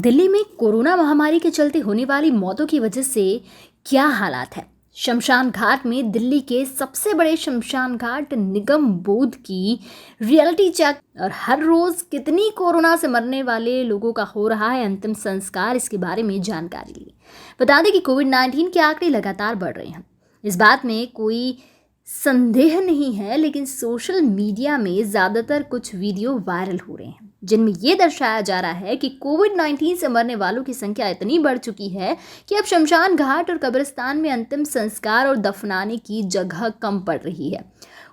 दिल्ली में कोरोना महामारी के चलते होने वाली मौतों की वजह से क्या हालात है। शमशान घाट में दिल्ली के सबसे बड़े शमशान घाट निगम बोध की रियलिटी चेक और हर रोज कितनी कोरोना से मरने वाले लोगों का हो रहा है अंतिम संस्कार, इसके बारे में जानकारी ली। बता दें कि कोविड-19 के आंकड़े लगातार बढ़ रहे हैं, इस बात में कोई संदेह नहीं है। लेकिन सोशल मीडिया में ज़्यादातर कुछ वीडियो वायरल हो रहे हैं जिनमें ये दर्शाया जा रहा है कि कोविड-19 से मरने वालों की संख्या इतनी बढ़ चुकी है कि अब शमशान घाट और कब्रिस्तान में अंतिम संस्कार और दफनाने की जगह कम पड़ रही है।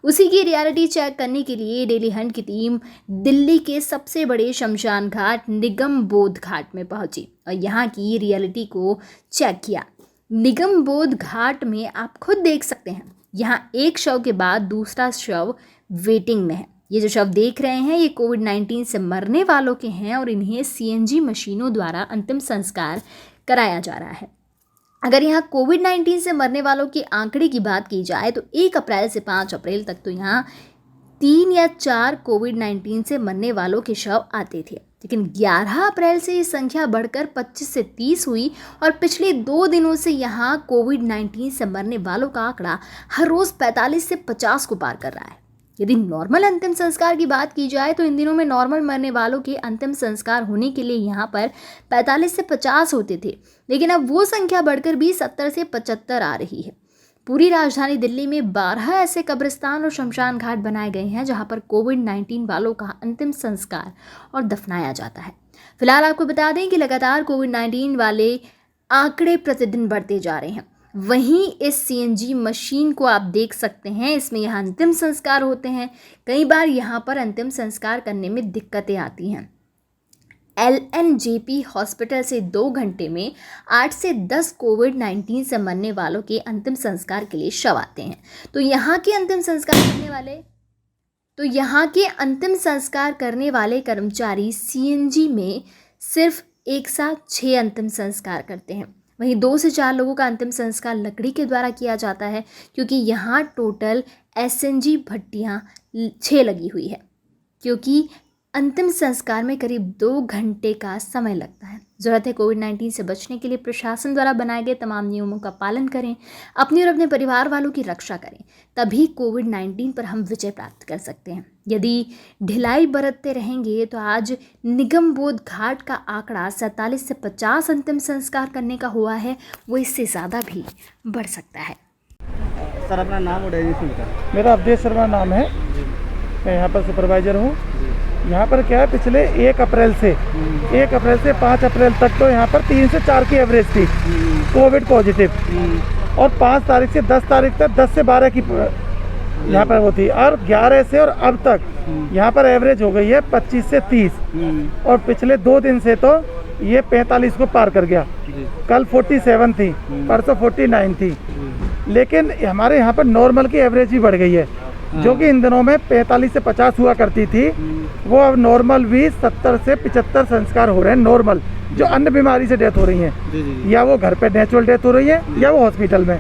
उसी की रियलिटी चेक करने के लिए डेली हंट की टीम दिल्ली के सबसे बड़े शमशान घाट निगम बोध घाट में पहुंची और यहाँ की रियलिटी को चेक किया। निगम बोध घाट में आप खुद देख सकते हैं, यहाँ एक शव के बाद दूसरा शव वेटिंग में है। ये जो शव देख रहे हैं ये कोविड-19 से मरने वालों के हैं और इन्हें सीएनजी मशीनों द्वारा अंतिम संस्कार कराया जा रहा है। अगर यहाँ कोविड-19 से मरने वालों के आंकड़े की बात की जाए तो 1 अप्रैल से 5 अप्रैल तक तो यहाँ 3 या 4 कोविड-19 से मरने वालों के शव आते थे, लेकिन 11 अप्रैल से ये संख्या बढ़कर 25 से 30 हुई और पिछले 2 दिनों से यहाँ कोविड-19 से मरने वालों का आंकड़ा हर रोज़ 45 से 50 को पार कर रहा है। यदि नॉर्मल अंतिम संस्कार की बात की जाए तो इन दिनों में नॉर्मल मरने वालों के अंतिम संस्कार होने के लिए यहाँ पर 45 से 50 होते थे, लेकिन अब वो संख्या बढ़कर भी 70 से 75 आ रही है। पूरी राजधानी दिल्ली में 12 ऐसे कब्रिस्तान और शमशान घाट बनाए गए हैं जहां पर कोविड-19 वालों का अंतिम संस्कार और दफनाया जाता है। फिलहाल आपको बता दें कि लगातार कोविड-19 वाले आंकड़े प्रतिदिन बढ़ते जा रहे हैं। वहीं इस सीएनजी मशीन को आप देख सकते हैं, इसमें यहाँ अंतिम संस्कार होते हैं। कई बार यहाँ पर अंतिम संस्कार करने में दिक्कतें आती हैं। LNJP हॉस्पिटल से 2 घंटे में 8 से 10 कोविड-19 से मरने वालों के अंतिम संस्कार के लिए शव आते हैं। तो यहाँ के अंतिम संस्कार करने वाले कर्मचारी सीएनजी में सिर्फ एक साथ 6 अंतिम संस्कार करते हैं। वहीं 2 से 4 लोगों का अंतिम संस्कार लकड़ी के द्वारा किया जाता है, क्योंकि यहाँ टोटल SNG भट्टियाँ 6 लगी हुई है, क्योंकि अंतिम संस्कार में करीब 2 घंटे का समय लगता है। ज़रूरत है कोविड-19 से बचने के लिए प्रशासन द्वारा बनाए गए तमाम नियमों का पालन करें, अपनी और अपने परिवार वालों की रक्षा करें, तभी कोविड-19 पर हम विजय प्राप्त कर सकते हैं। यदि ढिलाई बरतते रहेंगे तो आज निगम बोध घाट का आंकड़ा 47 से 50 अंतिम संस्कार करने का हुआ है, वो इससे ज़्यादा भी बढ़ सकता है। सर अपना नाम और डेजिग्नेशन का। मेरा अवधेश शर्मा नाम है, मैं यहाँ पर सुपरवाइज़र हूँ। यहाँ पर क्या है, पिछले 1 अप्रैल से 5 अप्रैल तक तो यहाँ पर 3 से 4 की एवरेज थी कोविड पॉजिटिव, और 5 तारीख से 10 तारीख तक 10 से 12 की यहाँ पर वो थी, और 11 से और अब तक यहाँ पर एवरेज हो गई है 25 से 30, और पिछले 2 दिन से तो ये 45 को पार कर गया। कल 47 थी, परसों 49 थी, लेकिन हमारे यहाँ पर नॉर्मल की एवरेज भी बढ़ गई है। जो कि इन दिनों में 45 से 50 हुआ करती थी, वो अब नॉर्मल भी 70 से 75 संस्कार हो रहे हैं। नॉर्मल जो अन्य बीमारी से डेथ हो रही है, या वो घर पे नेचुरल डेथ हो रही है या वो हॉस्पिटल में।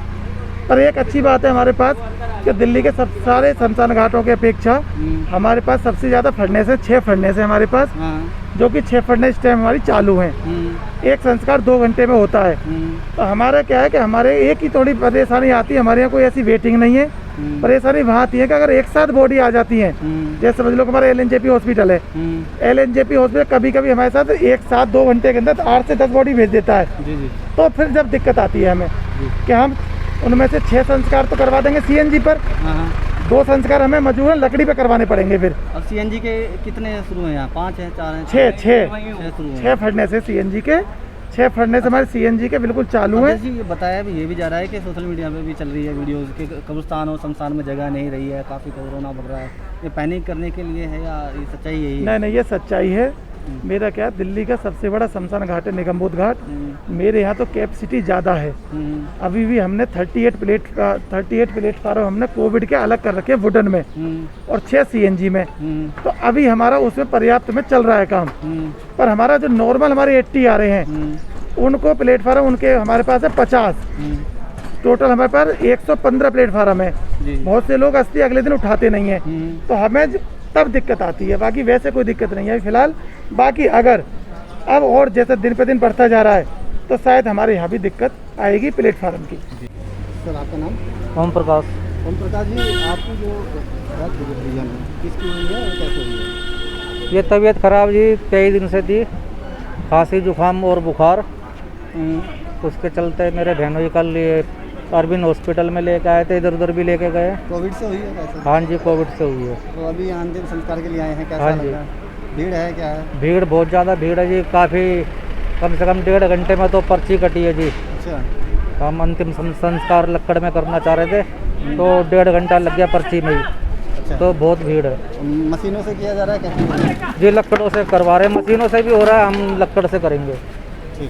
पर एक अच्छी बात है हमारे पास कि दिल्ली के सब सारे शमशान घाटों की अपेक्षा हमारे पास सबसे ज़्यादा फर्नेस है, 6 फर्नेस है हमारे पास, जो कि 6 फर्नेस इस टाइम हमारी चालू हैं। एक संस्कार 2 घंटे में होता है। तो हमारा क्या है कि हमारे एक ही थोड़ी परेशानी आती है, हमारे यहाँ कोई ऐसी वेटिंग नहीं है। परेशानी वहाँ आती है कि अगर एक साथ बॉडी आ जाती है, जैसे समझ लो हमारा LNJP हॉस्पिटल है, LNJP हॉस्पिटल कभी कभी हमारे साथ एक साथ 2 घंटे के अंदर 8 से 10 बॉडी भेज देता है। तो फिर जब दिक्कत आती है हमें कि हम उनमें से 6 संस्कार तो करवा देंगे CNG पर, 2 संस्कार हमें मजबूरन लकड़ी पे करवाने पड़ेंगे। फिर अब CNG के कितने शुरू हैं यहाँ? 5 हैं, 4 हैं? 6 फर्नेस है CNG के, 6 फर्नेस हमारे CNG के बिल्कुल चालू है। जी बताया भी, ये भी जा रहा है कि सोशल मीडिया पे भी चल रही है वीडियोस कि कब्रिस्तान और शमशान में जगह नहीं रही है, काफ़ी कोरोना बढ़ रहा है। ये पैनिक करने के लिए है या ये सच्चाई है? नहीं, ये सच्चाई है। मेरा क्या, दिल्ली का सबसे बड़ा शमशान घाट है निगम बोध घाट। मेरे यहाँ तो कैपेसिटी ज़्यादा है। अभी भी हमने 38 प्लेटफार्म हमने कोविड के अलग कर रखे वुडन में, और 6 CNG में। तो अभी हमारा उसमें पर्याप्त में चल रहा है काम। पर हमारा जो नॉर्मल हमारे 80 आ रहे हैं, उनको प्लेटफार्म उनके हमारे पास है 50। टोटल हमारे पास 115 प्लेटफार्म है। बहुत से लोग अस्थि अगले दिन उठाते नहीं है, तो हमें तब दिक्कत आती है, बाकी वैसे कोई दिक्कत नहीं है फिलहाल। बाकी अगर अब और जैसे दिन पे दिन बढ़ता जा रहा है तो शायद हमारे यहाँ भी दिक्कत आएगी प्लेटफार्म की। सर आपका नाम? ओम प्रकाश। ओम प्रकाश जी, आपकी जो डेथ हुई है किसकी हुई है और कैसे हुई है? ये तबीयत खराब जी कई दिन से थी, खांसी जुकाम और बुखार। उसके चलते मेरे बहनों जी कल ये अरविंद हॉस्पिटल में लेके आए थे, इधर उधर भी लेके गए। कोविड से हुई है कैसे? हाँ जी, कोविड से हुई है। तो अभी अंतिम संस्कार के लिए आए हैं, कैसा हाँ लग जी। रहा है? भीड़ है क्या है? भीड़ बहुत ज़्यादा भीड़ है जी, काफ़ी कम से कम 1.5 घंटे में तो पर्ची कटी है जी। अच्छा। हम अंतिम संस्कार लक्कड़ में करना चाह रहे थे तो 1.5 घंटा लग गया पर्ची में ही। अच्छा। तो बहुत भीड़ है मशीनों से किया जा रहा है कैसे? जी, लक्कड़ों से करवा रहे हैं, मशीनों से भी हो रहा है, हम लक्कड़ से करेंगे।